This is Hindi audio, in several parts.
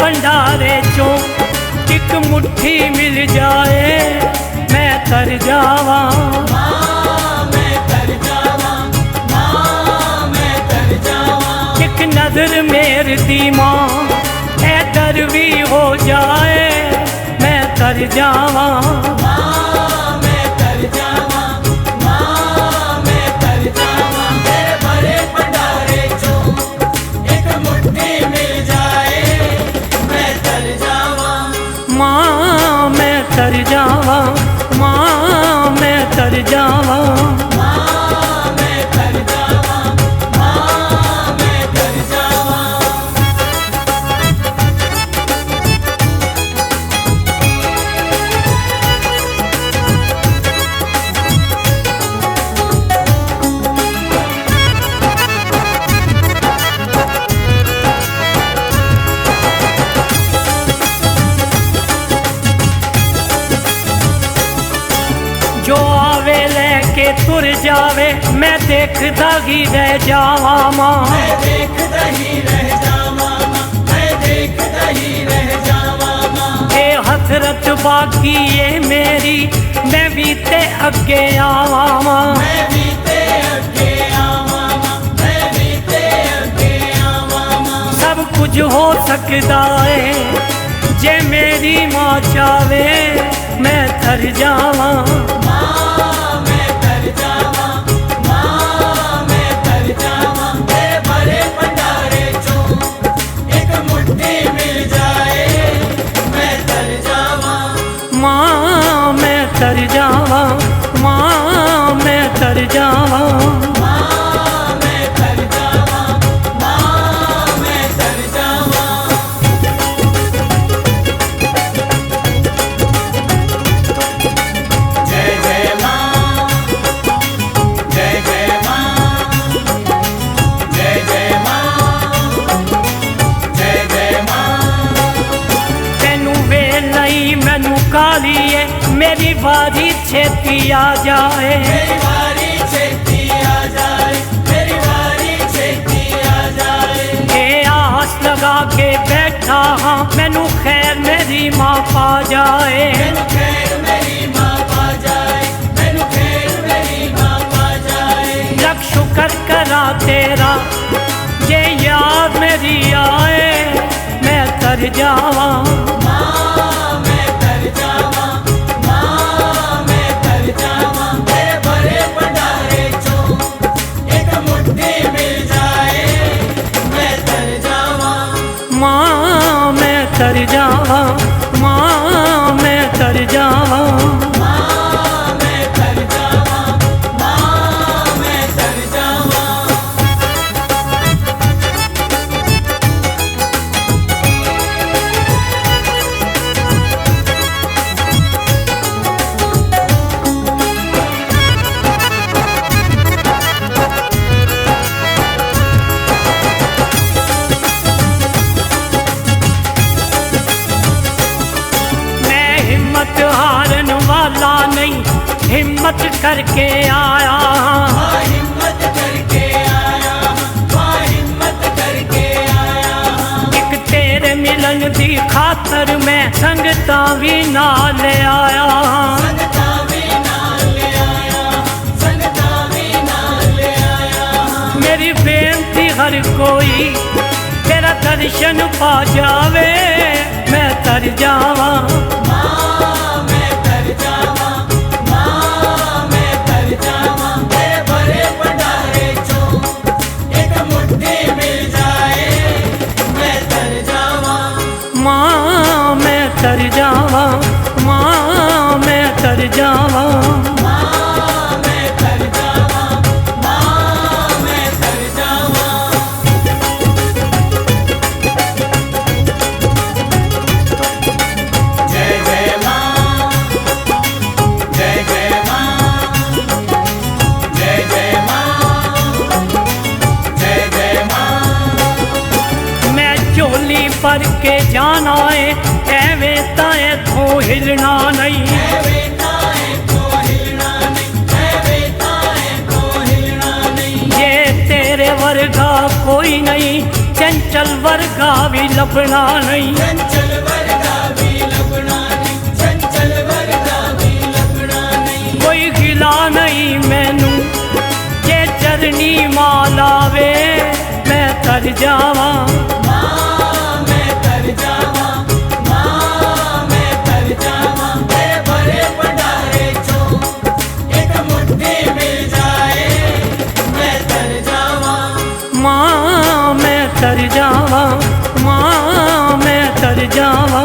भंडारे चों एक मुट्ठी मिल जाए मैं तर जावा। मैं तर जावा, मैं तर जावा। एक नजर मेर दी मां ऐदर भी हो जाए मैं तर जावा। मैं तर जावा, मैं तर जावा। तेरे भरे भंडारे चों एक मुट्ठी मिल जाए मैं तर जावा। माँ मैं तर जावा, माँ मैं तर जावा। मैं तर जावा, मैं तर जावा। जो आवे लेके तुर जावे मैं देखदा ही रह जावा माँ। मैं देखदा ही रह जावा माँ, मैं देखदा ही रह जावा माँ। ये हसरत बाकी ये मेरी मैं भी ते अगे आवा माँ। मैं भी ते अगे आवा माँ, मैं भी ते अगे आवा माँ। सब कुछ हो सकता है जे मेरी माँ चावे मैं तर जावा। मैं तर जावा, मैं तर जावा। तेरे भरे भंडारे चों एक मुट्ठी मिल जाए मैं तर जावा। माँ मैं तर जावा, माँ मैं तर जावा। मैं तर जावा, मैं तर जावा। जय जय माँ, जय जय माँ, जय जय माँ, जय जय माँ। तेनू वे नहीं मैनू काली है मेरी बारी छेती आ जाए। मेरी बारी छेती आ जाए, मेरी बारी छेती आ जाए। ये आस लगा के बैठा हाँ मैनू खैर मेरी माँ पा जाए। मैनू खैर मेरी माँ पा जाए, मैनू खैर मेरी माँ पा जाए। लख शुक्र करा तेरा ये याद मेरी आए मैं तर जावा। मैं तर जावा, मैं तर जावा। तेरे भरे भंडारे चों एक मुट्ठी मिल जाए मैं तर जावा। माँ मैं तर जावा, माँ मैं तर जावा। मैं तर जावा, मैं तर जावा। मैं हिम्मत हारन वाला नहीं हिम्मत करके आया। हिम्मत करके आया, हिम्मत करके आया। एक तेरे मिलन दी खातर मैं संगता भी नाल आया। संगता भी नाल ले आया, संगता भी नाल ले आया। मेरी बेनती हर कोई तेरा दर्शन पा जावे मैं तर जावा। मैं तर जावा, मैं तर जावा। तेरे भरे भंडारे चों एक मुट्ठी मिल जाए मैं तर जावा। माँ मैं तर जावा, माँ मैं तर जावा। मैं तर जावा, मैं तर जावा। जय जय माँ, जय जय माँ, जय जय माँ, जय जय माँ। मैं झोली भर के जाना है एवें ताए थो हिलना नहीं। ये तेरे वर्गा कोई नहीं चंचल वर्गा भी लभना नहीं, चंचल वर्गा भी लभना नहीं, चंचल वर्गा भी लभना नहीं। कोई गिला नहीं मैनू जे चरनी मालावे, मैं तर जावा मां मैं तर जावा, मां मैं तर जावा। तेरे भरे भंडारे चो एक मुट्ठी मिल जाए, मैं तर जावा माँ मैं तर जावा, माँ मैं तर जावा।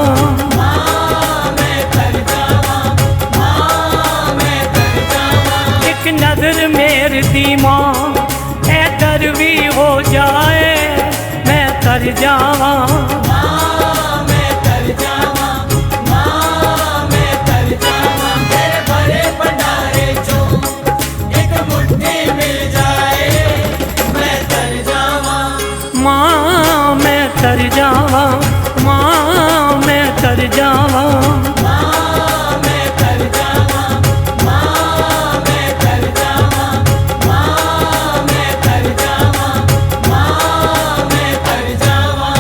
मां मैं तर जावा, मां मैं तर जावा। एक नजर मेर दी माँ ऐ तर भी हो जाए, मैं तर जावा मां मैं तर जावा, मां मैं तर जावा। तेरे भरे भंडारे चो एक मुट्ठी मिल जाए, मैं तर जावा माँ मैं तर जावा, माँ मैं तर जावा। मां मैं तर जावा, मां मैं तर जावा, मां मैं तर जावा, मां मैं तर जावा।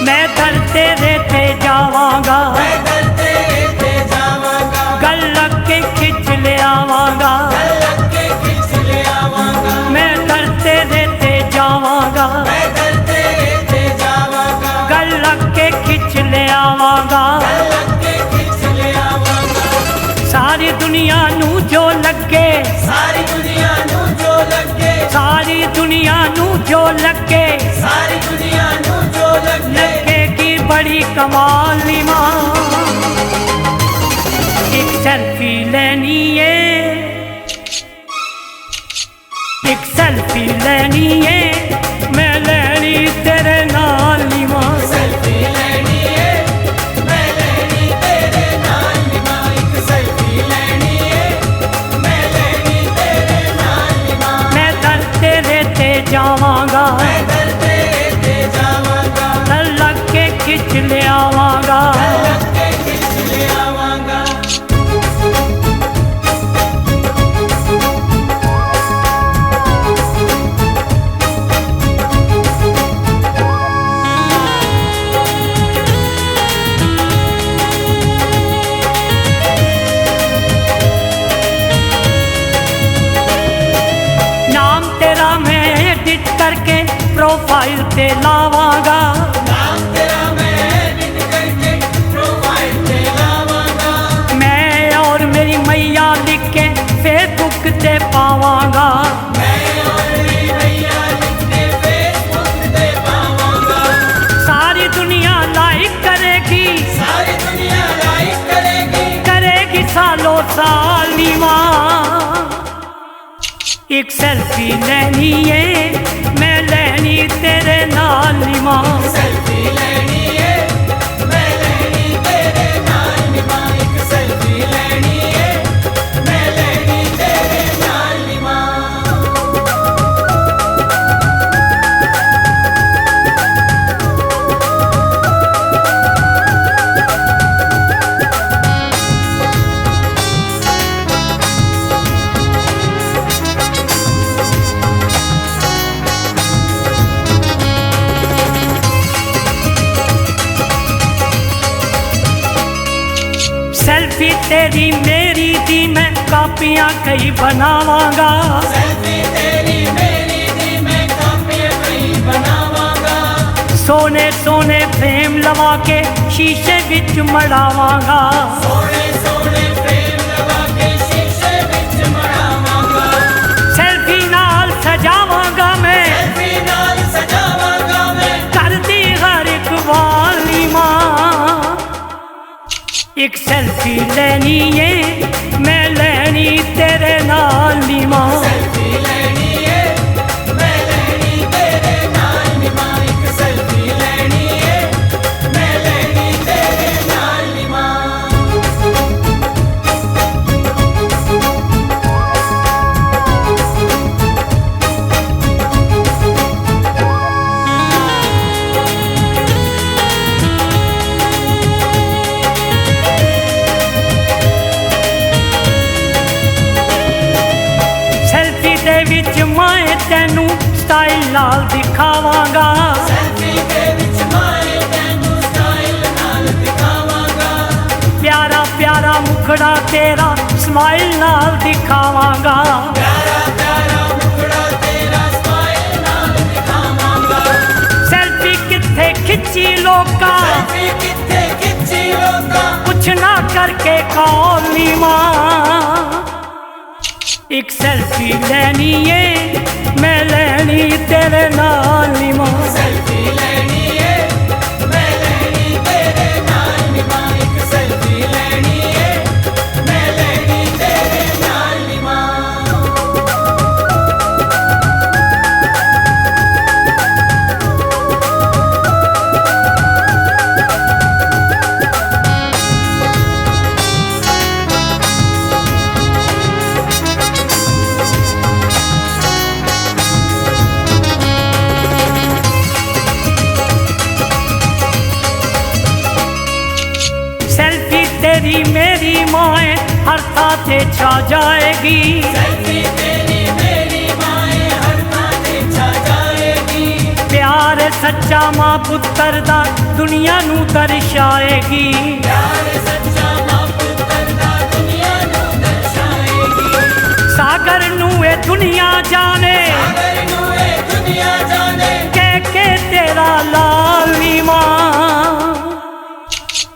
मैं दर तेरे ते जावांगा, मैं दर तेरे ते जावांगा, गल लग के खिंच ले आवांगा। लग के खिंच ले आवांगा। मैं दर तेरे ते जावांगा, मैं दर तेरे ते जावांगा, गल लग के खिंच ले आवांगा। लग के खिंच ले आवांगा। सारी दुनिया नू जो लगे, सारी दुनिया नू जो लगे, सारी दुनिया नू जो लगे, सारी दुनिया नू जो लगे। लगेगी बड़ी कमाल नी माँ। एक सेल्फी लेनी है, एक सेल्फी लेनी है, मैं लेनी तेरे नाल नी माँ। सेल्फी लेनी है, मैं लेनी तेरे नाल नी मां। एक सेल्फी लेनी है, मैं लेनी तेरे नाल नी मां। मैं दर तेरे ते जावांगा, मैं दर तेरे ते जावांगा, दर लग के खिंच ले आवांगा। लग के खिंच ले आवांगा। नाम तेरा मैं एडिट करके प्रोफाइल ते लावांगा। नाम तेरा मैं एडिट करके प्रोफाइल पे लावांगा। मैं और मेरी मैया लिख के फेसबुक ते पावांगा। मैं और मेरी भैया लिख के फेसबुक पे पावांगा। सारी दुनिया लाइक करेगी, सारी दुनिया लाइक करेगी, करेगी सालों साल नी माँ। एक सेल्फी लेनी है, मैं लेनी तेरे नाल नी माँ। सेल्फी लेनी है, मैं लेनी तेरे नाल नी मां। एक सेल्फी लेनी है, मैं लेनी तेरे नाल नी मां। सेल्फी तेरी मेरी दी मैं कापियां कई बनावांगा। सेल्फी तेरी मेरी दी मैं कापियां कई बनावांगा। सोने सोने फ्रेम लवा के शीशे विच मड़ावांगा। सोने सोने फ्रेम लगा के शीशे विच मड़ावांगा। सेल्फी नाल सजावांगा मैं, सेल्फी नाल सजावांगा मैं। करदी हर एक वाली माँ। एक सेल्फी लेनी है, मैं ले लैनी तेरे नाल नी मां सेल्फी लेनी है मैं लेनी तेरे नाल नी मां एक सेल्फी लेनी है मैं लेनी तेरे नाल नी मां सेल्फी दे विच मैं तेनू स्टाइल नाल दिखावांगा सेल्फी दे विच मैं तैनू स्टाइल नाल दिखावांगा प्यारा प्यारा मुखड़ा तेरा स्माइल नाल दिखावांगा प्यारा प्यारा मुखड़ा तेरा स्माइल नाल दिखावांगा सेल्फी किथे खिंची लोका सेल्फी किथे खिच्ची लोका कुछ ना करके कॉल नी मां एक सेल्फी लेनी है मैं लेनी तेरे नाल नी मां सेल्फी लेनी है मैं लेनी तेरे नाल नी मां एक सेल्फी लेनी है मैं लेनी तेरे नाल नी मां सेल्फी तेरी मेरी माए हर थाते छा जाएगी सेल्फी तेरी मेरी माए हर थाते छा जाएगी प्यार सच्चा मां पुत्र दा दुनिया नू दर्शाएगी प्यार सच्चा मां पुत्र दा दुनिया नू दर्शाएगी सागर नू ए दुनिया जाने सागर नू ए दुनिया जाने के तेरा लाल नी मां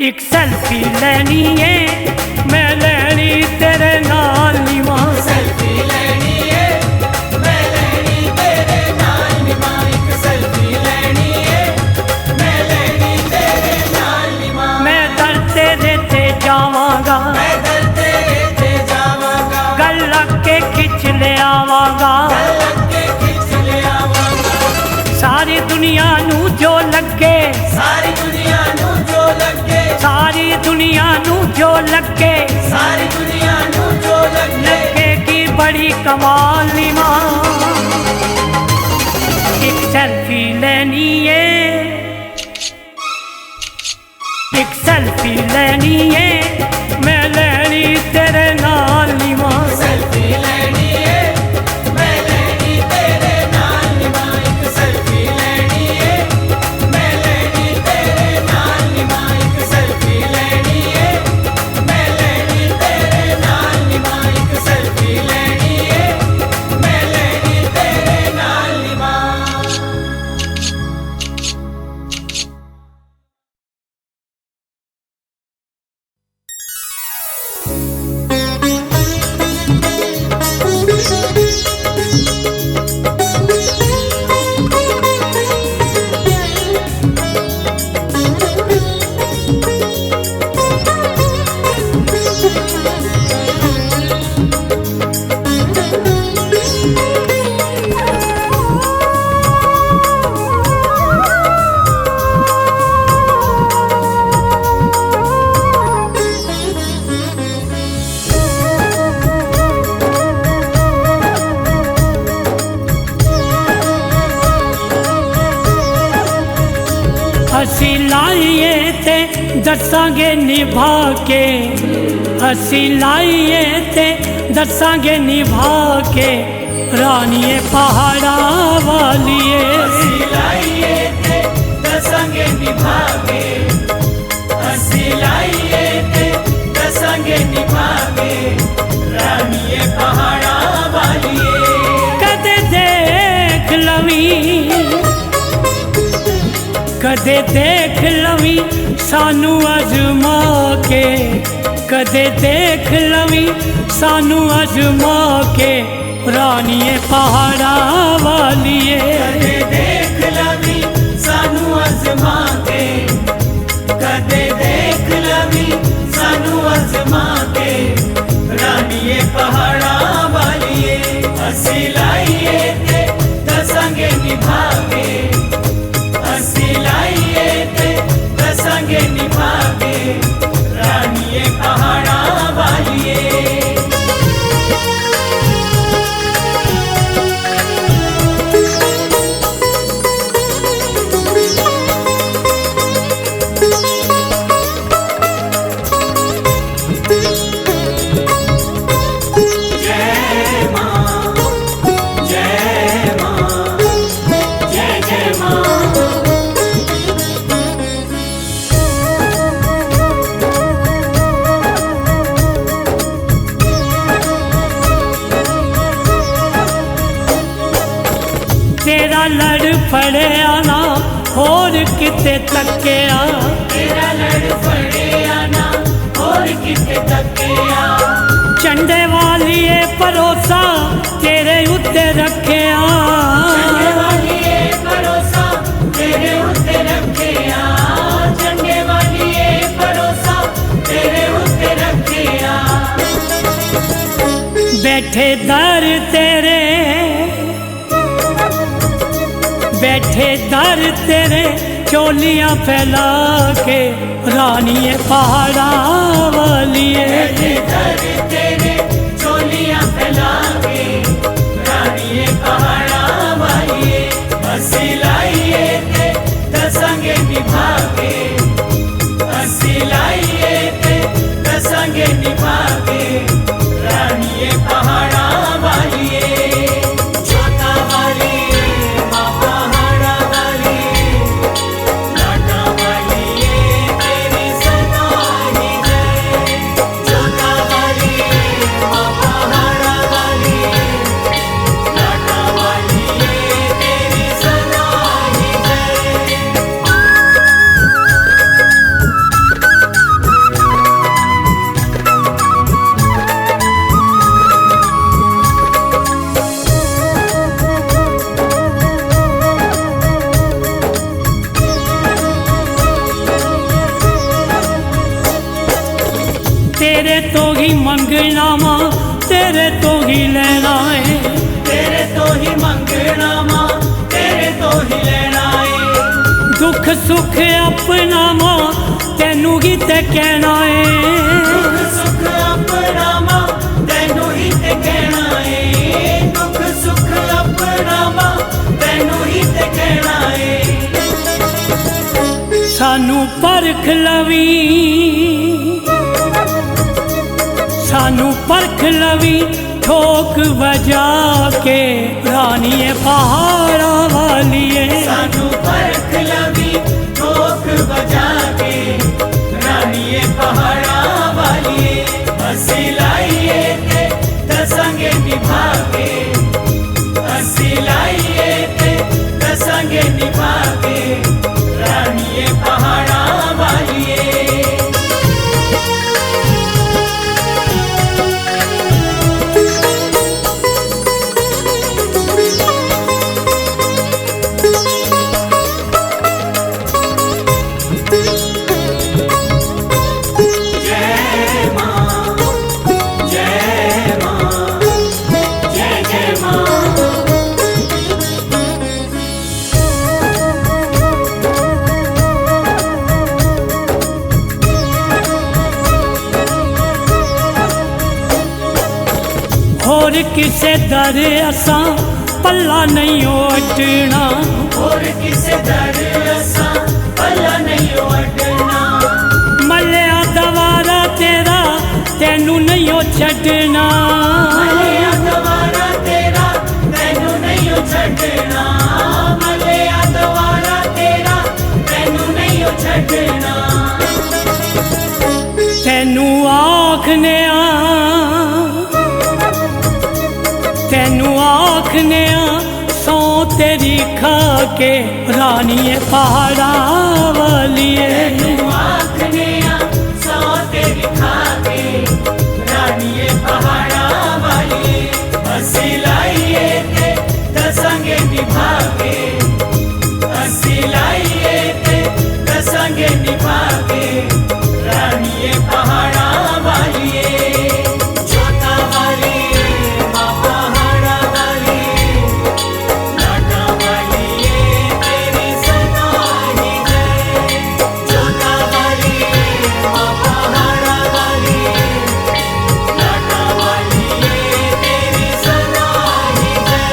एक सेल्फी लेनी है मैं लेनी तेरे नाल नी मां सेल्फी लेनी है मैं लेनी तेरे नाल नी मां एक सेल्फी लेनी है मैं लेनी तेरे नाल नी मां मैं दर तेरे ते जावांगा मैं दर तेरे ते जावांगा गल लग के खिंच ले आवांगा लग के खिंच ले आवांगा सारी दुनिया नू जो लगे सारी दुनिया नू जो लगे सारी दुनिया नू जो लगे सारी दुनिया नू जो लगे लगे की बड़ी कमाल नी मां एक सेल्फी लेनी है एक सेल्फी लेनी है मैं लेनी तेरे नाल नी मां सेल्फी लेनी है मैं लेनी तेरे नाल नी मां एक सेल्फी लेनी है मैं लेनी तेरे नाल नी मां एक सेल्फी लेनी है मैं लेनी तेरे नाल नी मां एक सेल्फी लेनी है मैं लेनी तेरे नाल नी मां असी लाइए ते दसांगे निभा के असी लाइए ते दसांगे निभा के रानिए पहाड़ा वालिए लाइए ते दसांगे निभा के हंसी लाइए ते दसांगे निभा के रानिए पहाड़ा वालिए कदे देख लवी कदे देख लवी सानू अजमा के कदे देख लवी सानू अजमा के रानिए पहाड़ा वालिए कदे देख लवी सानू अजमा के कदे देख लवी सानू अजमा के रानिए पहाड़ा लड़ फड़िया ना होर किते तकिया, तेरा लड़ फड़िया ना होर किते तकिया, झंडे वालिए भरोसा तेरे उत्ते रखिया, झंडे वालिए भरोसा तेरे उत्ते रखिया, झंडे वालिए भरोसा तेरे उत्ते रखिया। बैठे दर तेरे, बैठे दर तेरे चोलियां फैला के रानिए पहाड़ा वालिए, बैठे दर तेरे चोलियां फैला के रानिए पहाड़ा वालिए, हंसी लाइए ते दसांगे निभा के, हंसी लाइए ते दसांगे निभा के रानिए पहाड़ा वालिए। जोता वाली माँ पहाड़ा वाली, लाटा वालिए तेरी सदा ही जय, जोता वाली माँ पहाड़ा वाली, लाटा वालिए तेरी सदा ही जय। तेरे तो ही मंगना मां तेरे तो ही लेना है, तेरे तो ही मंगना मां तेरे तो ही लेना है, दुख सुख अपना मां तेनू ही ते कहना है, दुख सुख अपना मां तैनू ही ते कहना है, दुख सुख अपना मां तैनू ही ते कहना है। सानू परख लवी, सानू परख लवी ठोक बजा के रानिए पहाड़ा वालिए, सानू परख लवी ठोक बजा के रानिए पहाड़ा वालिए, हंसी लाइए ते दसांगे निभा के, हंसी लाइए ते दसांगे निभा के रानिए पहाड़ा वालिए। जय मां, जय मां, जय जय मां। होर किसे दर असां पल्ला नहीं अड्डना, और किसे दर असां पल्ला नहीं अड्डना, मल्लिया दवारा तेरा तेनू नहीं छड्डना, मलिया दवारा तेरा तैनू नहीं छड्डना, मलिया दवारा तेरा तैनू नहीं छड्डना। तेनू आखने तेनू आखने सौ तेरी खा के रानिए पहाड़ा वालिए, तैनू आखने सौ तेरी खा के रानिए पहाड़ा वालिए, हंसी लाइए ते दसांगे निभा के, हंसी लाइए ते दसांगे निभा के रानिए पहाड़ा वालिए। जोता वाली माँ पहाड़ा वाली, लाटा वालिए तेरी सदा ही जय, जोता वाली माँ पहाड़ा वाली, लाटा वालिए तेरी सदा ही जय।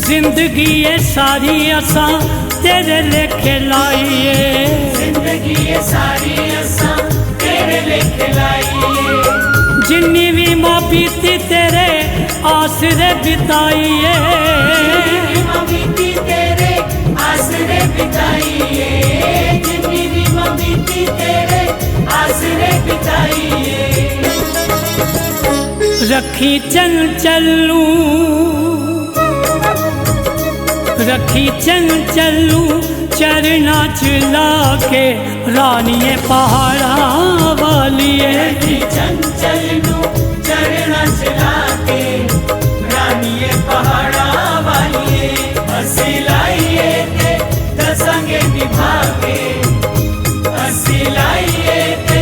जिंदगी ये सारी असां तेरे लेखे लाइए, जिंदगी ये सारी असां तेरे लेखे लाइए, जिन्नी भी मां बीती आसरे बिताइए, बीती तेरे आसरे बिताइए, जिंदगी बीती तेरे आसरे बिताइए। रखी चंचलू, रखी चंचलू चरना चला के रानिए पहाड़ा वालिए। रखी चंचलू चरना चला के रानिए पहाड़ा वालिए। हसी लाइए ते दसंगे निभागे, हसी लाइए ते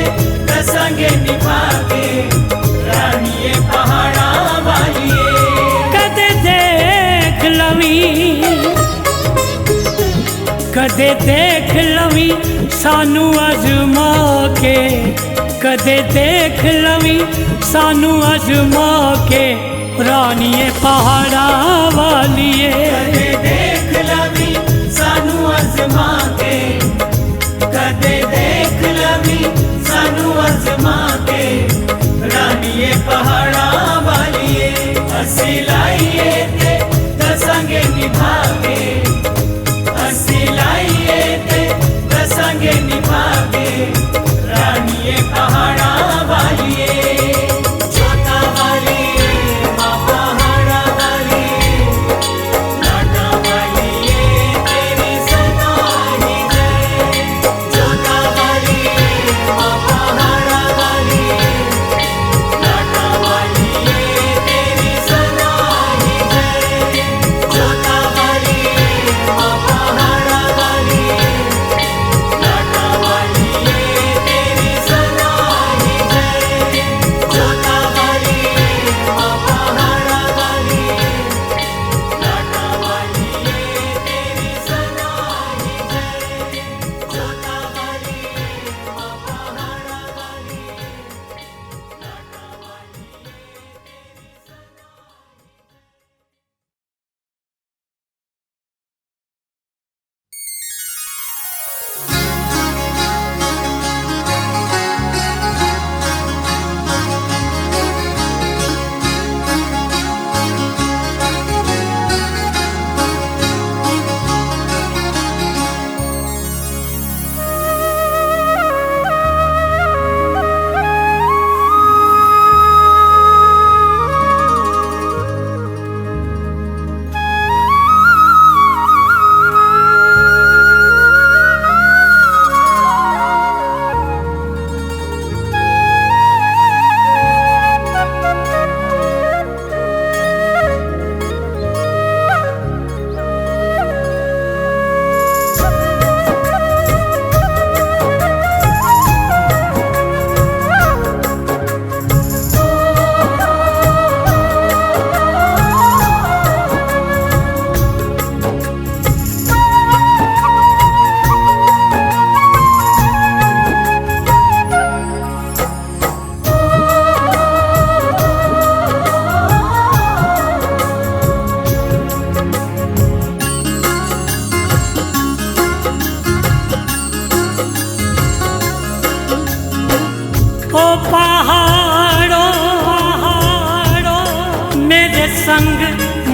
दसंगे निभागे रानिए पहाड़ा वालिए। कदे देख लवी, कदे देख लवी सानू अजमा के, कदे देख लवी सानू अजमा के रानिए पहाड़ा वालिए। कदे देख लवी सानू अजमा के, कदे देख लवी सानू अजमा के रानिए पहाड़ा वालिए। हसी लाइए ते दसंगे निभागे, हसी लाइए ते दसंगे निभागे रानिए पहाड़ा वालिए। छोटा वालिए माँ पहाड़ा वालिए, लाडा वालिए तेरी सदा ही जय। छोटा वालिए माँ पहाड़ा वालिए, लाडा वालिए तेरी सदा ही जय। छोटा वालिए माँ पहाड़ा वालिए, लाडा वालिए तेरी सदा ही जय। छोटा वालिए माँ पहाड़ा वालिए, लाडा वालिए तेरी सदा ही जय। छोटा वालिए माँ पहाड़ा वालिए, लाडा ओ पहाड़ों पहाड़ों मेरे संग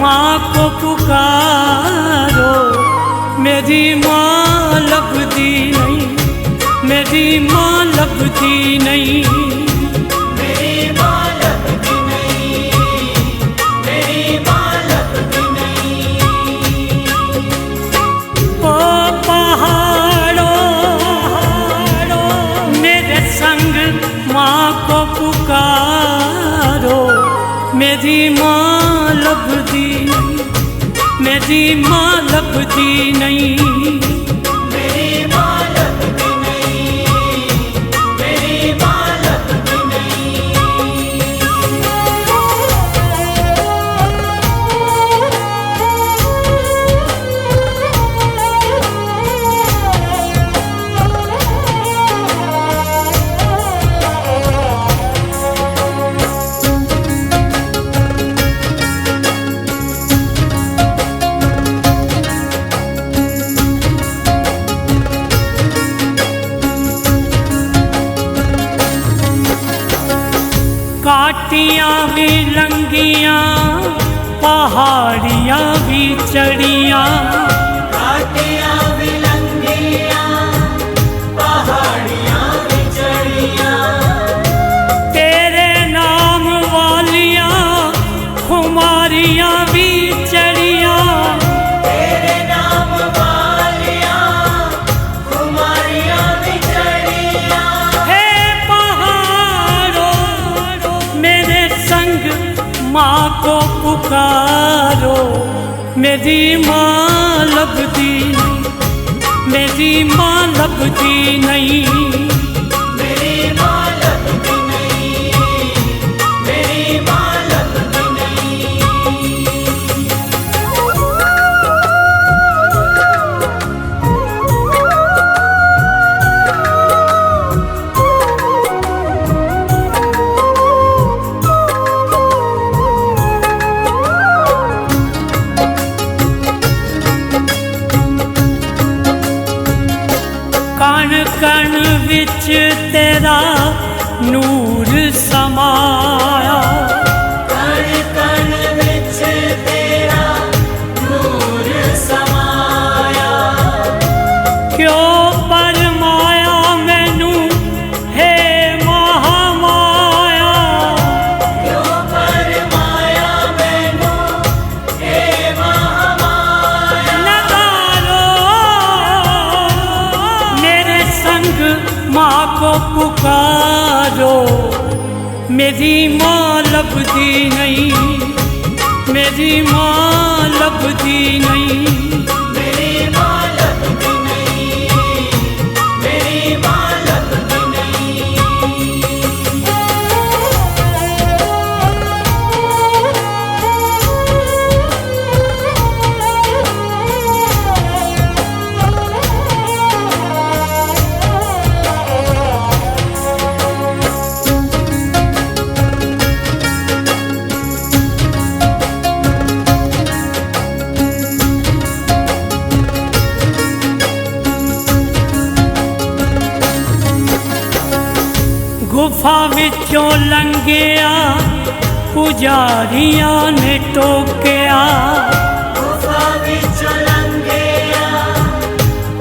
माँ को पुकारो। मेरी माँ लभदी नहीं, मेरी माँ लभदी नहीं। मेरी माँ लभदी नहीं, मेरी माँ लभदी नहीं। ओ पहाड़ों पहाड़ों मेरे संग माँ को पुकारो। मेरी माँ लभदी नहीं, मेरी माँ लभदी नहीं। मेरी माँ लभदी नहीं, मेरी माँ लभदी नहीं। काटियां भी लंगियां पहाड़ियाँ भी चढ़ियाँ, घाटियाँ भी लंघियाँ, पहाड़ियाँ भी चढ़ियाँ, तेरे नाम वालियाँ खुमारियाँ भी चढ़ियाँ, तेरे नाम वालियाँ खुमारियाँ भी चढ़ियाँ। हे पहाड़ों मेरे संग माँ को पुकारो, मेरी माँ लभती नहीं, मेरी माँ लभती नहीं। मेरी माँ लभती नहीं, मेरी माँ लभती नहीं। कण कण विच तेरा नूर समाया, कण कण विच तेरा नूर समाया, क्यों परमाया मैनू हे महामाया, क्यों परमाया मैनू हे महामाया। नगारो मेरे संग माँ को पुकारो, मेरी माँ लभती नहीं, मेरी माँ लभती नहीं। मेरी माँ लभती नहीं, मेरी माँ लभती नहीं। गुफा विचों लंघिया पुजारियां ने टोकिया, गुफा विचों लंघिया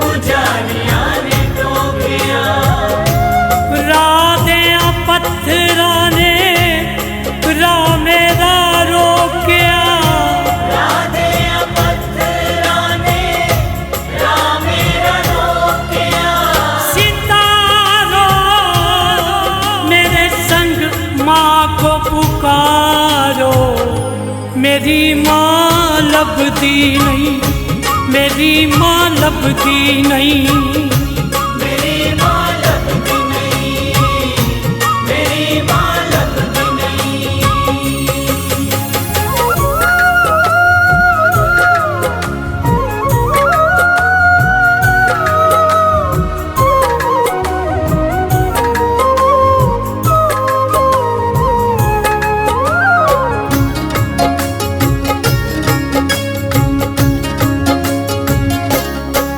पुजारियां ने टोकिया, राह दियां पत्थरां ने राह मेरा रोकिया, राह दियां पत्थरां ने राह मेरा रोकिया। सितारो मेरे संग माँ को पुकारो, मेरी माँ लभती नहीं, मेरी माँ लभती नहीं। मेरी माँ लभती नहीं, मेरी माँ लभती नहीं।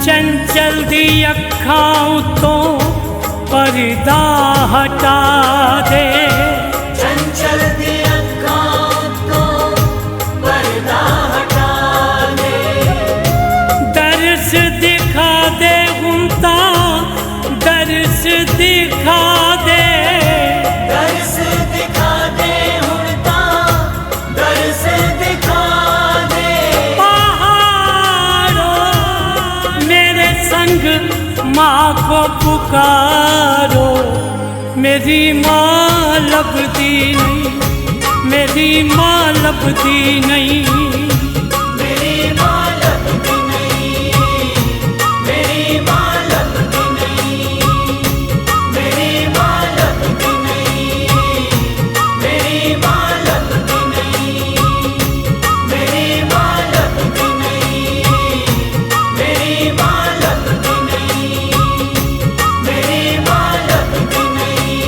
चंचल दी अखां उतों पर्दा हटा दे, चंचल दी अखां तो पर्दा हटा दे, दर्श दिखा दे हुंदा, दर्श दिखा दे, दर्श दिखा दे हुण तां, दर्श दिखा दे। पहाड़ों मेरे संग माँ को पुकारो, मेरी माँ लभती नहीं, मेरी माँ लभती नहीं। मेरी माँ लभती नहीं, मेरी माँ लभती नहीं, मेरी माँ लभती नहीं, मेरी माँ लभती नहीं, मेरी माँ लभती नहीं, मेरी माँ लभती नहीं, मेरी माँ लभती नहीं,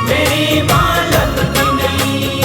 मेरी माँ लभती नहीं।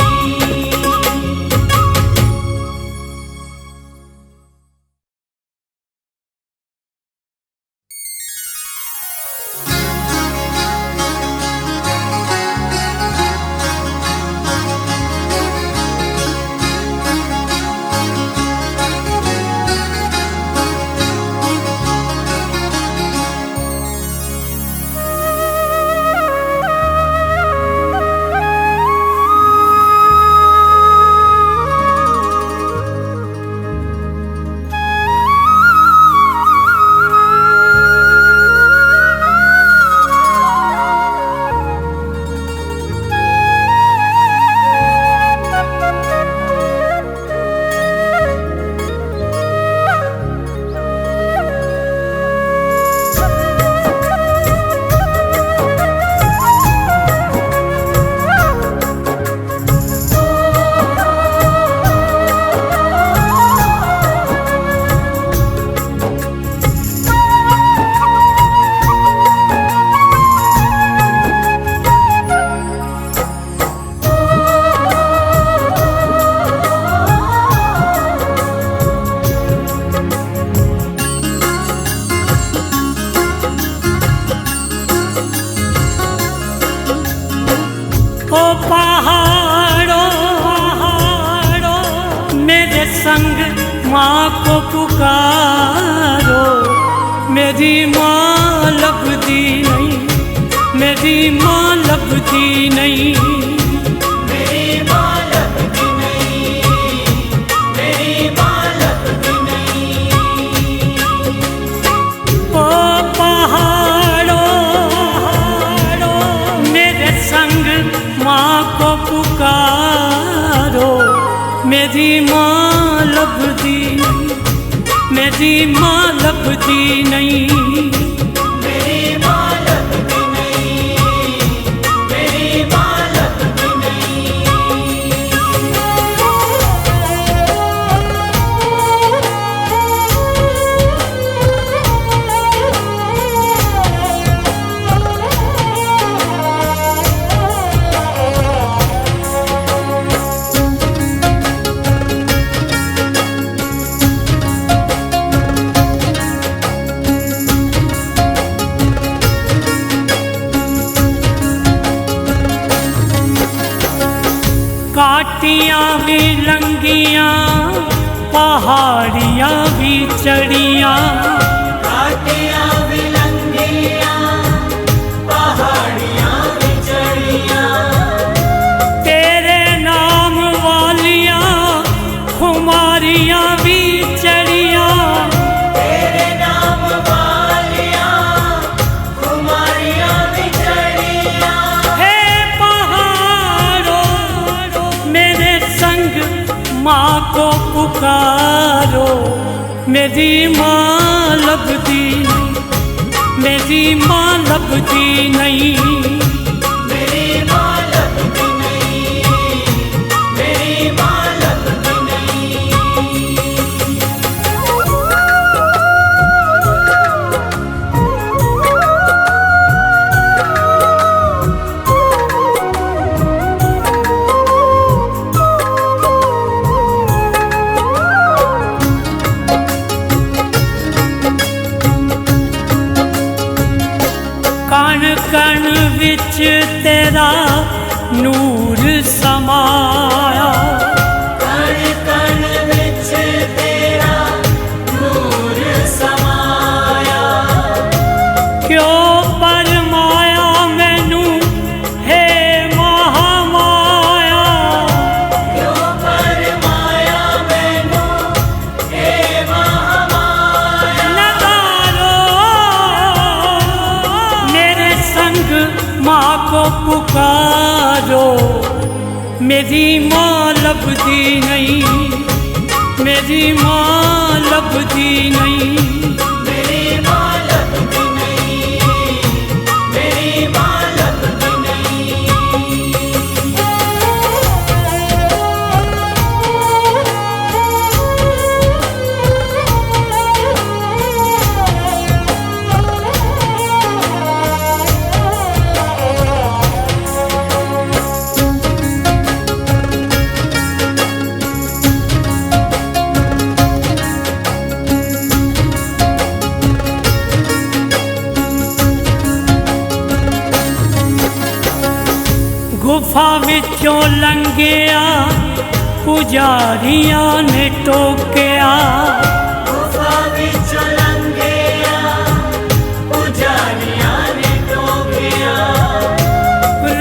पहाड़ों मेरे संग माँ को पुकारो, मेरी माँ लभदी नहीं, मेरी माँ लभदी नहीं, मेरी माँ लभदी नहीं, मेरी माँ लभदी नहीं। ओ पहाड़ों मेरे संग माँ को पुकारो, मेरी माँ लभदी नहीं, मेरी माँ लभदी नहीं, मेरी माँ लभदी नहीं, मेरी माँ लभदी नहीं। काटियाँ भी लंगियाँ, पहाड़ियाँ भी चढ़ियाँ, काटियाँ भी लंगियाँ, पहाड़ियाँ भी चढ़ियाँ, तेरे नाम वालियाँ खुमारियाँ भी चढ़ियाँ, तेरे नाम वालियाँ कुमारियाँ भी चढ़ियाँ। हे पहाड़ों मेरे संग माँ को पुकारो, मेरी माँ लभदी नहीं, मेरी माँ लभदी नहीं, मेरी माँ लभदी नहीं, मेरी माँ लभदी नहीं। कण कण विच तेरा नूर समाया, कण कण विच तेरा नूर समाया, क्यों परमाया मैनू हे महामाया, क्यों परमाया मैनू हे महामाया। नगारो मेरे संग माँ को पुकारो, मेरी माँ लभदी नहीं, मेरी माँ लभदी नहीं, मेरी माँ लभदी नहीं, मेरी माँ लभदी नहीं। गुफा विचों लंघिया पुजारियां ने टोकिया, गुफा विचों लंघिया पुजारियां ने टोकिया,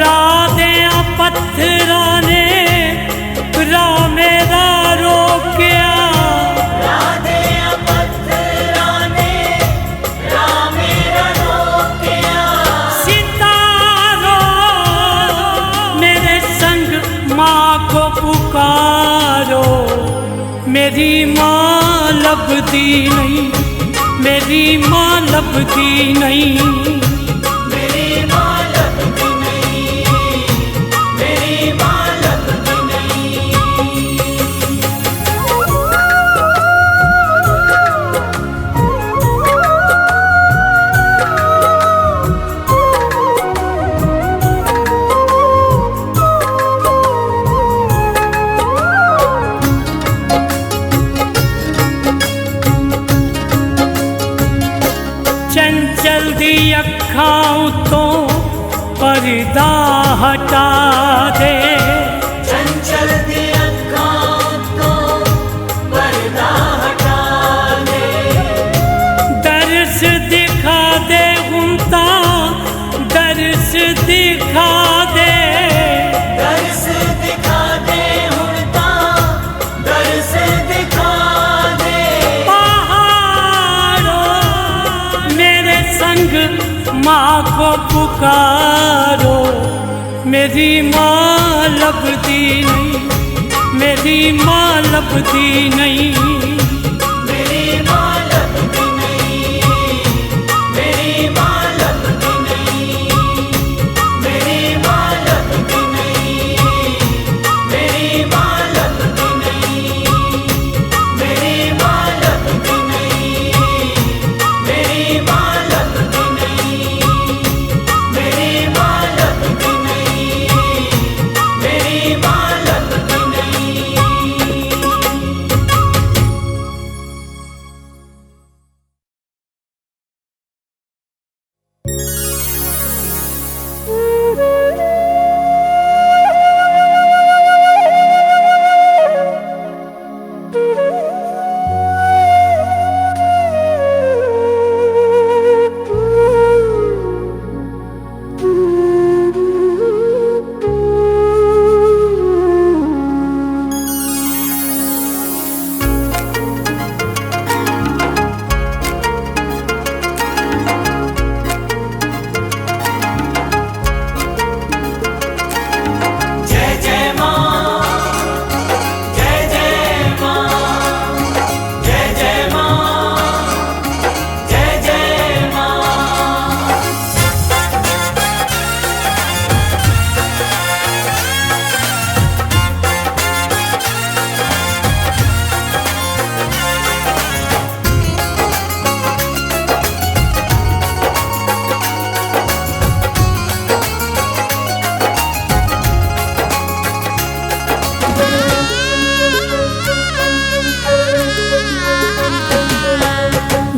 राह दियां पत्थरां ने राह मेरा रोकिया, राह दियां पत्थरां ने राह मेरा रोकिया। सितारो मेरे संग माँ को पुकारो, मेरी माँ लभदी नहीं, मेरी माँ लभदी नहीं, मेरी माँ लभदी नहीं, मेरी माँ लभदी नहीं। चंचल दी अखां उतों पर्दा हटा दे। चंचल दी अखां तो पर्दा हटा दे। दर्श दिखा दे हुंदा, दर्श दिखा दे। दर्श दिखा दे हुंदा, दर्श दिखा दे। पहाड़ों मेरे संग माँ को पुकारो। मेरी माँ लभदी नहीं, मेरी माँ लभदी नहीं। मेरी माँ लभदी नहीं, मेरी माँ लभदी नहीं। मेरी माँ लभदी नहीं, मेरी माँ लभदी नहीं। मेरी माँ लभदी नहीं, मेरी माँ लभदी नहीं। मेरी माँ लभदी नहीं, मेरी माँ लभदी नहीं। जय जय माँ, जय जय माँ, जय जय माँ, जय जय माँ।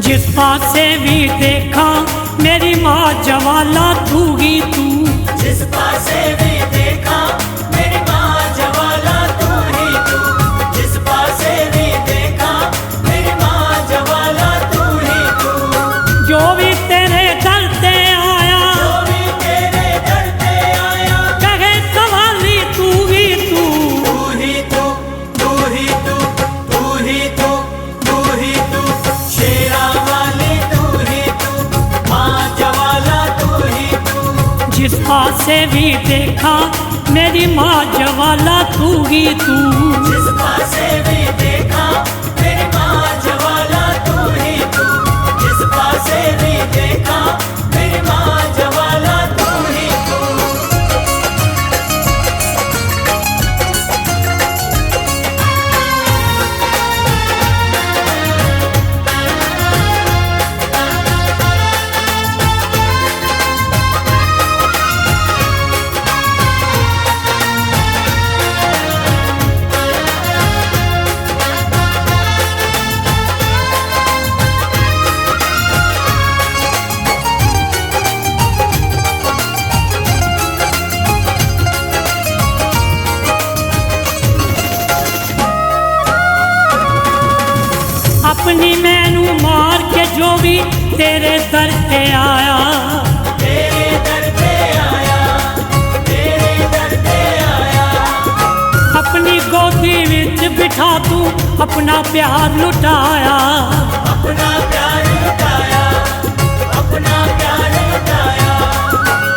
जिस पासे भी देखा मेरी माँ जवाला तू ही तू। जिस पासे भी देखा मेरी माँ जवाला तू ही तू। जिस पासे भी देखा मेरी माँ जवाला तू ही तू। जो भी तेरे दर से आया, जो भी तेरे दर पे आया, कहे सवाली तू ही तू। तू ही तू, तू ही तू, तू ही तू, तू ही तू। शेरा वाली तू ही तू, माँ जवाला तू ही तू। जिस पासे भी देखा मेरी माँ जवाला तू ही तू। जिस पासे भी देखा मेरी माँ जवाला तू ही तू। जिस पासे भी देखा मेरी माँ जवाला तू ही तू। अपनी मैनू मार के जो भी तेरे दर पे आया, तेरे दर पे आया, तेरे दर पे आया। अपनी गोदी विच बिठा तू अपना प्यार लुटाया। अपना प्यार लुटाया, अपना प्यार लुटाया।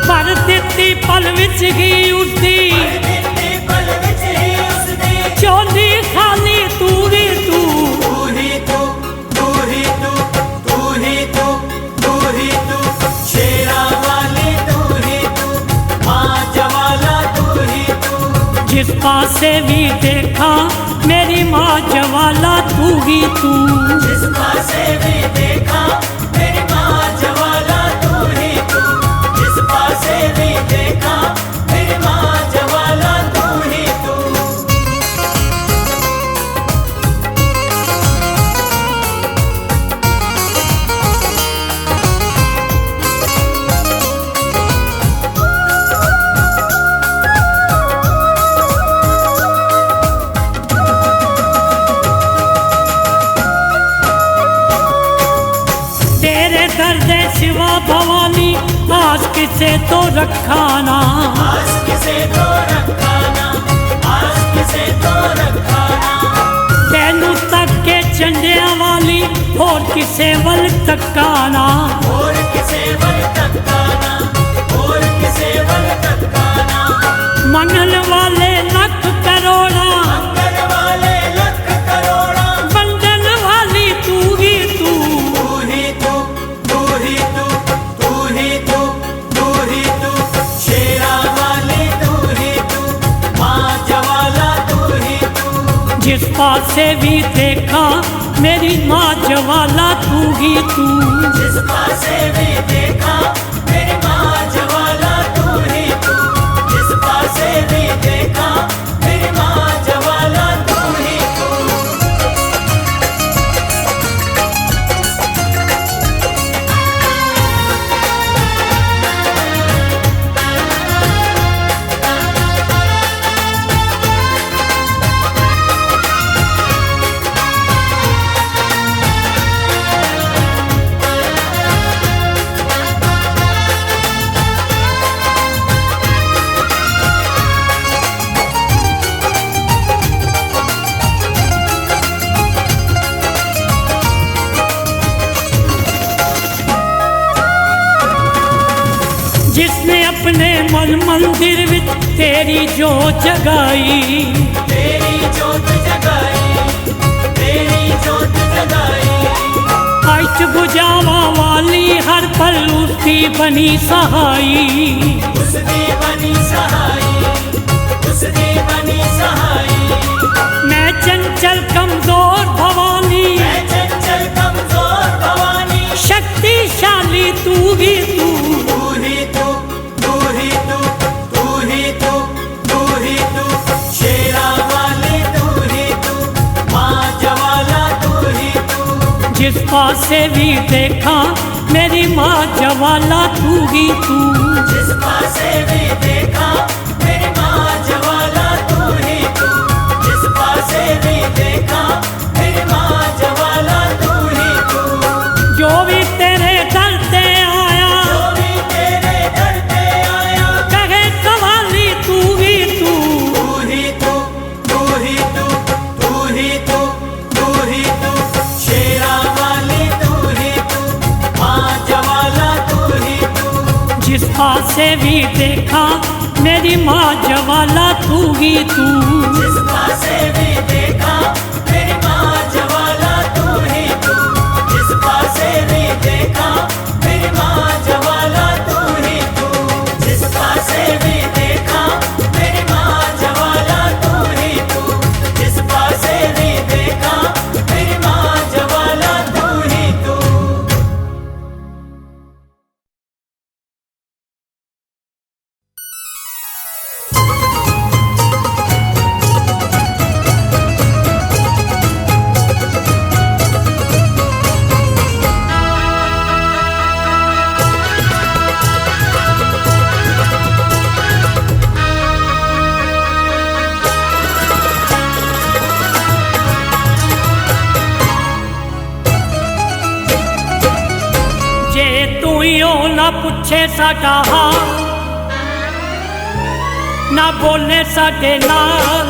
पर दित्ती पल विच ही उसदी, दित्ती पल विच ही उसदी। चोली खाली तू ही तू। तू ही तू, तू ही तू, तू ही तू, तू ही तू। शेरा वाली तू ही तू, माँ जवाला तू ही तू। जिस पासे भी देखा मेरी माँ जवाला तू ही तू। जिस पासे भी देखा मेरी माँ जवाला तू ही तू। जिस पासे भी देखा मेरी माँ जवाला तू ही तू। आस किसे तो रखा ना, आस किसे तो रखा ना, आस किसे तो रखा ना। तेनू तक के झंडिया वाली होर किसे वल तकाना, और किसे वल तकाना, और किसे वल तकाना। मंगल वाले लख करोड़ा, मंगल वाले लख करोड़ा, बंधन वाली तू ही तू, तू ही तू, तू ही तू, तू ही तू, तू ही तू। शेरा वाली तू ही तू, माँ जवाला तू ही तू। जिस पासे भी देखा मेरी माँ जवाला तू ही तू। जिस पासे भी देखा मेरी माँ जवाला तू ही तू। जिस पासे भी देखा मेरी माँ जवाला तू ही तू। जिसने अपने मन मंदिर विच तेरी जोत जगाई, तेरी जोत जगाई, तेरी जोत जगाई। अष्ट बुझावा वाली हर पल उसकी बनी सहाई, उसकी बनी सहाई, उसकी बनी सहाई। मैं चंचल कमजोर भवानी, मैं चंचल कमजोर भवानी। शक्तिशाली तू ही तू। तू ही तू, तू ही तू, तू ही तू, तू ही तू। शेरा वाली तू ही तू, माँ जवाला तू ही तू। जिस पासे भी देखा मेरी माँ जवाला तू ही तू। जिस पासे भी देखा मेरी माँ जवाला तू ही तू। जिस पासे भी देखा मेरी माँ जवाला तू ही तू। जो भी तेरे दर पे आया, जो भी तेरे दर पे आया, कहे सवाली तू ही तू। तू ही तू, तू ही तू, तू ही तू, तू ही तू। शेरा वाली तू ही तू, माँ जवाला तू ही तू। जिस पासे भी देखा मेरी माँ जवाला तू ही तू। जिस पासे भी देखा मेरी माँ जवाला तू ही तू। जिस पासे भी देखा मेरी माँ जवाला तू ही तू। जिस पासे भी देखा मेरी माँ जवाला तू ही तू। जिस पासे भी देखा मेरी माँ जवाला तू ही तू। जे तू ही हो ना पूछे साडा हाल, ना बोले साडे नाल,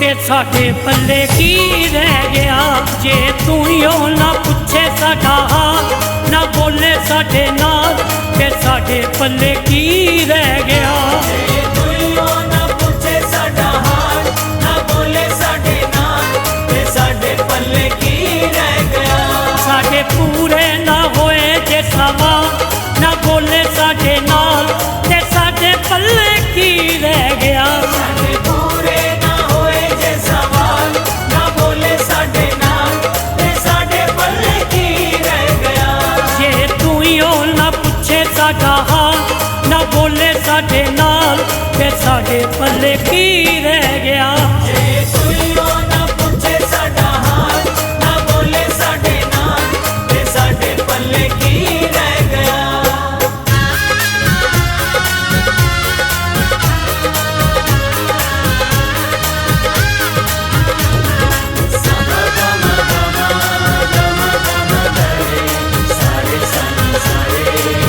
ते साडे पल्ले की रह गया। जे तू ही हो ना पूछे साडा हाल, ना बोले साडे नाल, ते साडे पल्ले की रह गया। जे दुइयों ना पूछे साडा हाल, ना बोले साडे नाल, ते साडे पल्ले की रह गया। साडे पूरे ना होए जे सवाल, ना बोले साडे नाल, ते साडे पल्ले की रह गया। साडे पूरे ना होए जे सवाल, ना बोले साडे नाल, ते साडे पल्ले की रह गया। जे तू ही हो ना पूछे साडा हाल, ना बोले साडे नाल, ते साडे पल्ले की रह गया। जे दुइयों ना पूछे साडा हाल, ना बोले साडे नाल, ते साडे पल्ले की रह गया। सारे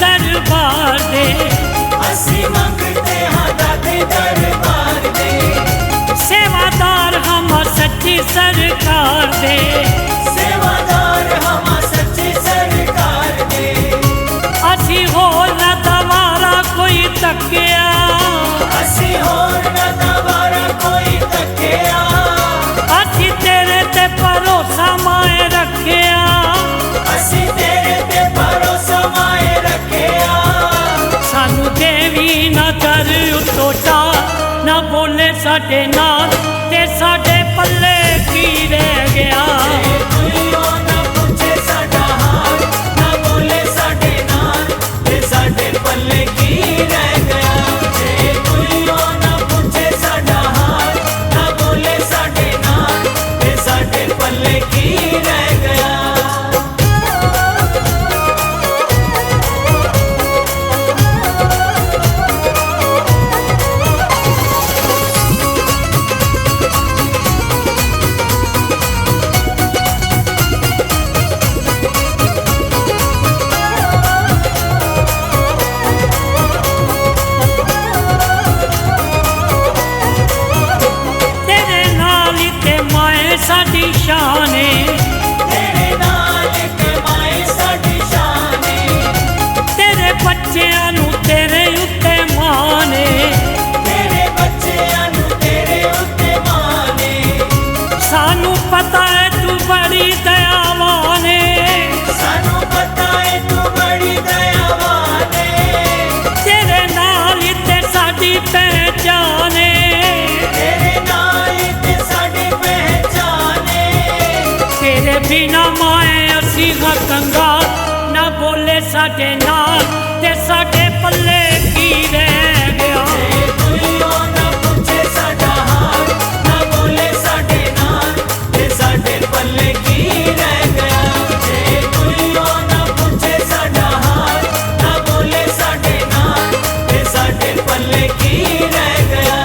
दरबार दे असी मंगते हाँ दाते दरबार दे सेवादार हम सच्ची सरकार दे सेवादार हम सच्ची सरकार दे असी होर न दवारा कोई तकिया असी होर न दवारा कोई तकिया असी तेरे ते भरोसा माए रखिया असी तेरे ते भरोसा माए रखिया सानू देवी ना दर उतोटा ना बोले साडे नाल ते साडे पल्ले की रह गया तुइयो ना पूछे साडा हाल ना बोले साडे नाल ते साडे पल्ले की रह गया जे तुइयो ना पूछे साडा हाल ना बोले साडे नाल ते साडे पल्ले की रह गया तेरे नाल ही ते माए साडी शान है तेरे नाल ते माए साडी शान है तेरे बच्चियां नू तेरे उत्ते मान है तेरे बच्चियां नू तेरे उत्ते मान है सानू पता है तू बड़ी दयावान है सानू पता है तू बड़ी दयावान है तेरे नाल ही ते साडी पहचान है तेरे नाल ते साडी पहचान है तेरे बिना माए असी हाँ कंगाल ना बोले साडे नाल ते साडे पल्ले की रह गया तुइयो ना पूछे साडा हाल ना बोले साडे नाल ते साडे पल्ले की रह गया जे तुइयो ना पूछे साडा हाल ना बोले साडे नाल ते साडे पल्ले की रह गया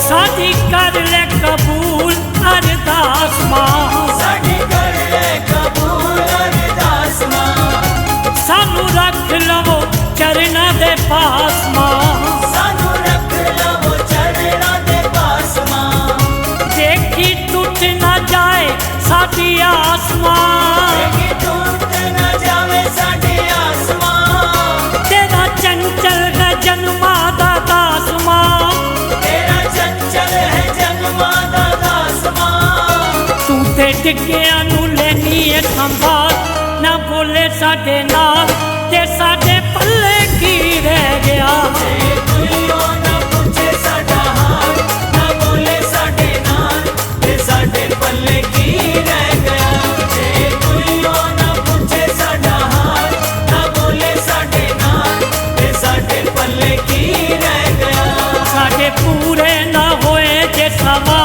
साडी कर ले कबूल अरदास मां साडी कर ले कबूल अरदास मां सानू रख लवो चरना दे पास मां सानू रख लवो चरणा दे पास मां देखी टूट ना जाए साडी आसमां कि टूट न जावे साडी आसमां तेरा चंचल है जन्मा दा दास मां तेरा चंचल है जन्मा दा दास मां तू ते डिग्गिया नू लेनी है संभाल ना बोले साडे नाल ते साडे पल्ले की रह गया तुइयो ना पूछे साडा हाल ना बोले साडे नाल ते साडे पल्ले की रह गया जे तुइयो ना पूछे साडा हाल ना बोले साडे नाल ते साडे पल्ले की रह गया साडे पूरे ना होए जे सवा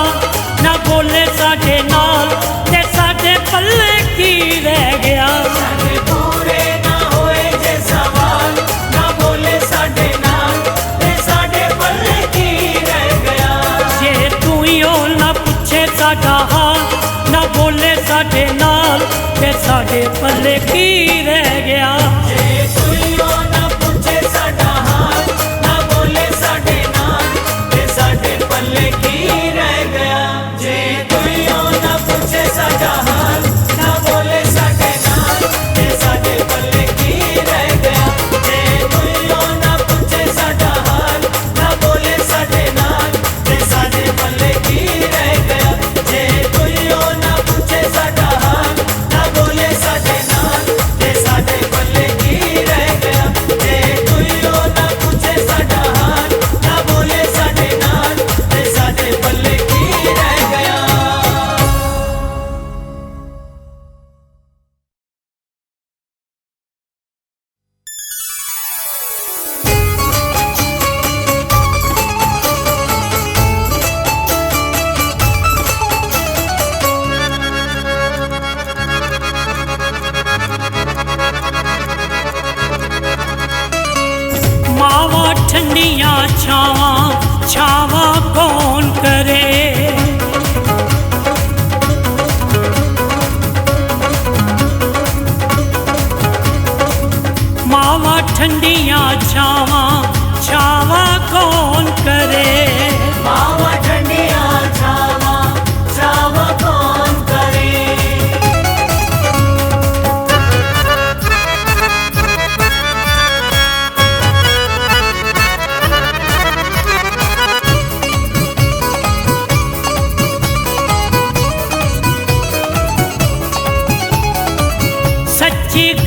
ना बोले साडे नाल ते साडे पल्ले की रह गया साडे पूरे ना होए जे सवाल ना बोले साडे नाल ते साडे पल्ले की रह गया जे तू ही हो ना पूछे साडा हाल ना बोले साडे नाल ते साडे पल्ले की रह गया जे तुइयो ना पूछे साडा हाल ना बोले साडे नाल ते साडे पल्ले की रह गया जे तुइयो ना पूछे साडा हाल ना बोले साडे नाल ते साडे पल्ले की रह गया जे तुइयो ना पूछे साडा हाल ना बोले साडे नाल ते साडे पल्ले की रह गया जे तुइयो ना पूछे साडा हाल ना बोले साडे नाल ते साडे पल्ले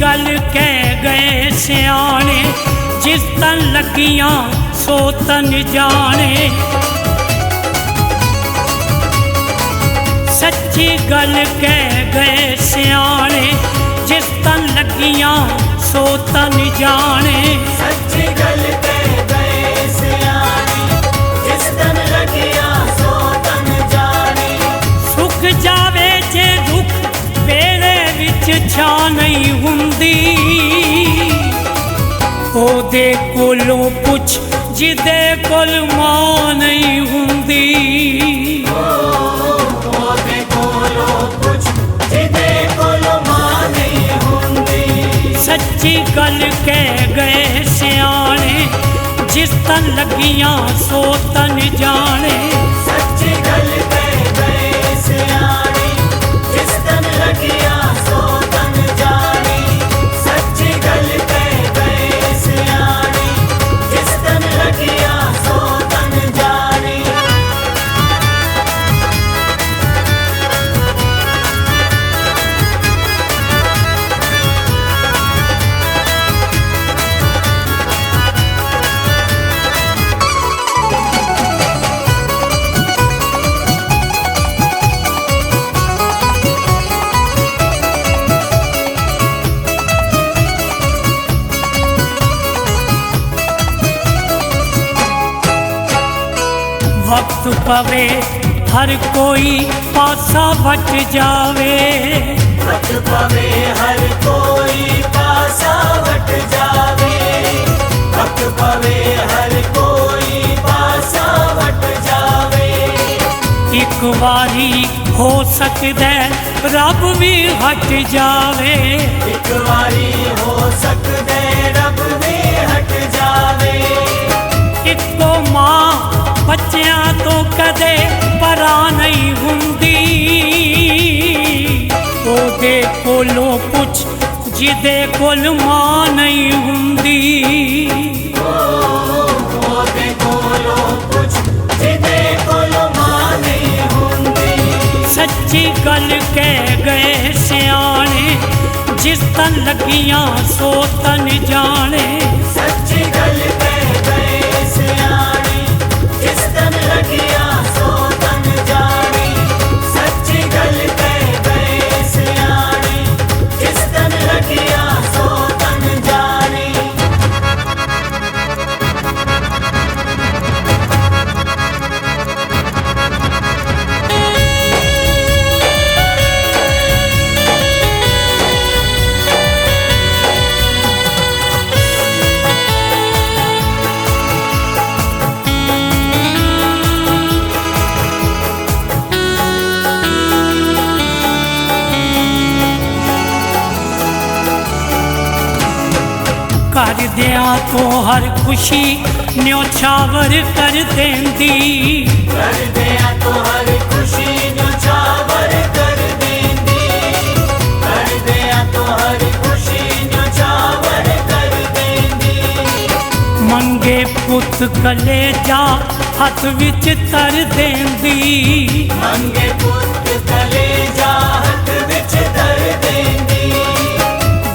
गल कह गए सियाने, जिस तन लगियां सो तन जाने। सच्ची गल कह गए सियाने, जिस तन लगियां सो तन जाने। सच्ची गल कह गए सियाने, जिस तन लगियां सो तन जाने। सुख जावे जे दुख वेले विच छा नहीं हुंदी, ओदे कोलों पुछ जिदे कोल मां नहीं हुंदी। ओदे कोलों पुछ जिदे कोल मां नहीं हुंदी। सच्ची गल कह गए सियाने, जिस तन लगियां सो तन जाने। सच्ची गल कह गए सियाने, जिस तन लगियां सो तन जाने। सच्ची गल कह गए सियाने, जिस तन लगियां सो तन जाने। वक्त पवे हर कोई पासा वट जावे। वक्त पवे हर कोई पासा वट जावे। वक्त पवे हर कोई पासा वट जावे। एक बारी हो सकदा रब भी हट जावे। एक बारी हो सकदा रब भी हट जावे। इको मां बच्चियां तो कदे परा नहीं हुंदी, ओदे कोलों पुछ जिदे कोल मां नहीं हुंदी। ओदे कोलों पुछ जिदे कोल मां नहीं हुंदी। सच्ची गल कह गए सियाने, जिस तन लगियां सो तन जाने। सच्ची गल कह गए सियाने, जिस तन लगियां सो तन जाने। सच्ची गल कह गए सियाने, जिस तन लगियां सो तन जाने। कर दिया तो हर खुशी न्योछावर कर देंदी। कर दिया तो हर खुशी न्योछावर कर देंदी। कर दिया तो हर खुशी न्योछावर कर देंदी। मंगे पुत कलेजा हथ विच तर देंदी। मंगे पुत कलेजा हथ विच धर देंदी।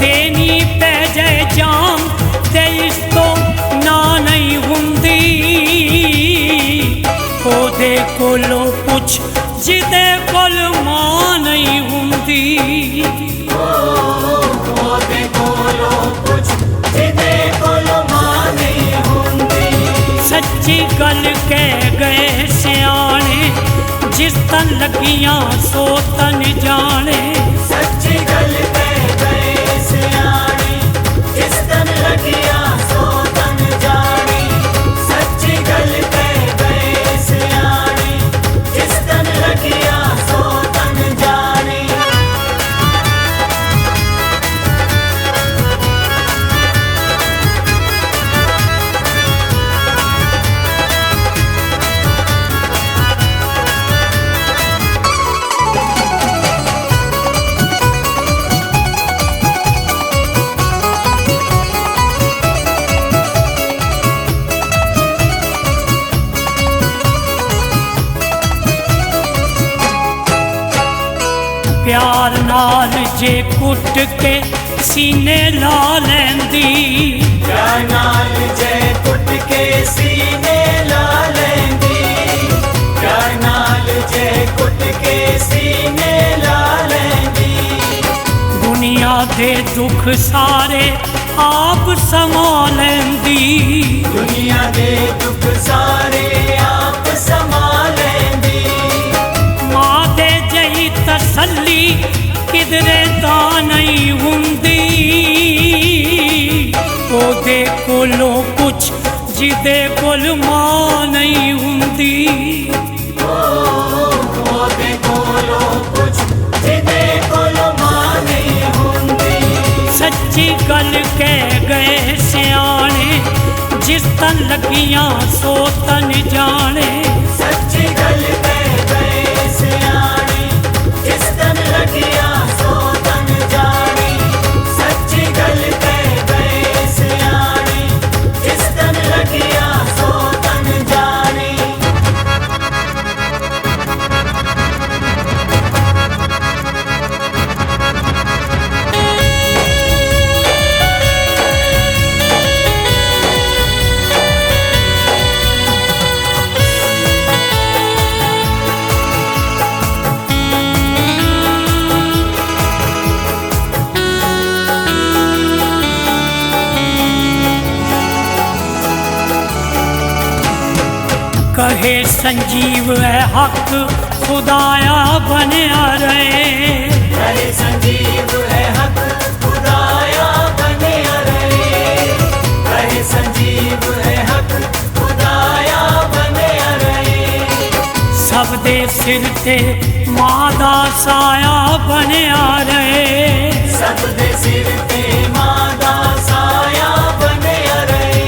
देनी पै जाए जान ते इस तो ना नहीं हुंदी, ओदे कोलों पुछ जिदे कोल मां नहीं हुंदी। ओदे कोलों पुछ जिदे कोल मां नहीं हुंदी। सच्ची गल कह गए सियाने, जिस तन लगियां सो तन जाने। सच्ची गल कह गए सियाने, जिस तन लगियां सो तन जाने। सच्ची गल कह गए सियाने, जिस तन लगियां सो तन जाने। प्यार नाल जे कुट के सीने ला लैंदी प्यार नाल जय कुट के सीने ला लैंदी प्यार नाल जय कुट के सीने ला लैंदी दुनिया दे दुख सारे आप समा लैंदी दुनिया दे दुख सारे आप समा लैंदी मां दे जही तसल्ली किधरे ता नहीं हुंदी ओदे कोलों कुछ जिदे कोल मां नहीं हुंदी ओदे कोलों कुछ जिदे कोल मां नहीं हुंदी सच्ची गल कह गए सियाने जिस तन लगियां सो तन जाने सच्ची गल कह गए सियाने जिस तन लगियां सो तन जाने सच्ची गल कह गए सियाने जिस तन लगियां सो तन जाने कहे संजीव है हक खुदाया बनया रहे कहे संजीव है हक खुदाया बनया रहे कहे संजीव है हक खुदाया बनया रहे सब दे सिर ते मां दा साया बनया रहे सब दे सिर ते मां दा साया बनया रहे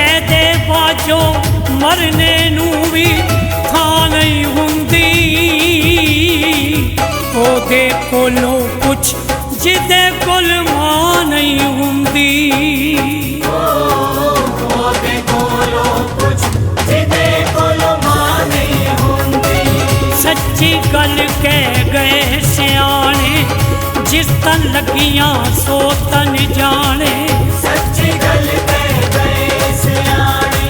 ऐदे बाजो मरने नू भी था नहीं हुंदी ओदे कोलों कुछ जिदे कोल मां नहीं हुंदी ओदे कोलों कुछ जिदे कोल मां नहीं हुंदी सच्ची गल कह गए सियाने जिस तन लगियां सो तन जाने सच्ची गल कह गए सियाने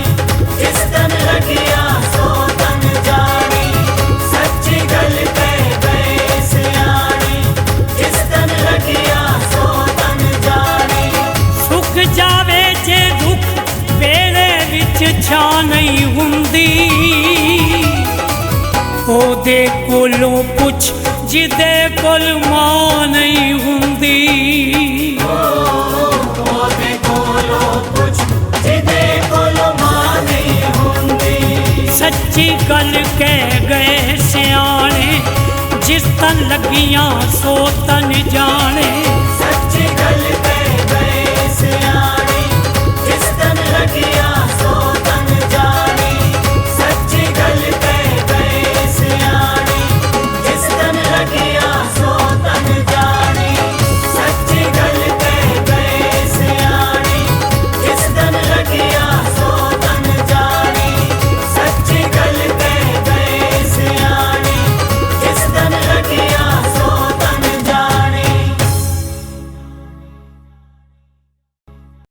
जिस तन लगियां सो तन जाने सच्ची गल कह गए सियाने जिस तन लगियां सो तन जाने सुख जावे जे दुख वेले विच छा नहीं हुंदी ओदे कोलों पुछ जिदे कोल मां नहीं हुंदी ओदे कोलों कुछ जिदे कोल मां नहीं हुंदी सच्ची गल कह गए सियाने जिस तन लगियां सो तन जाने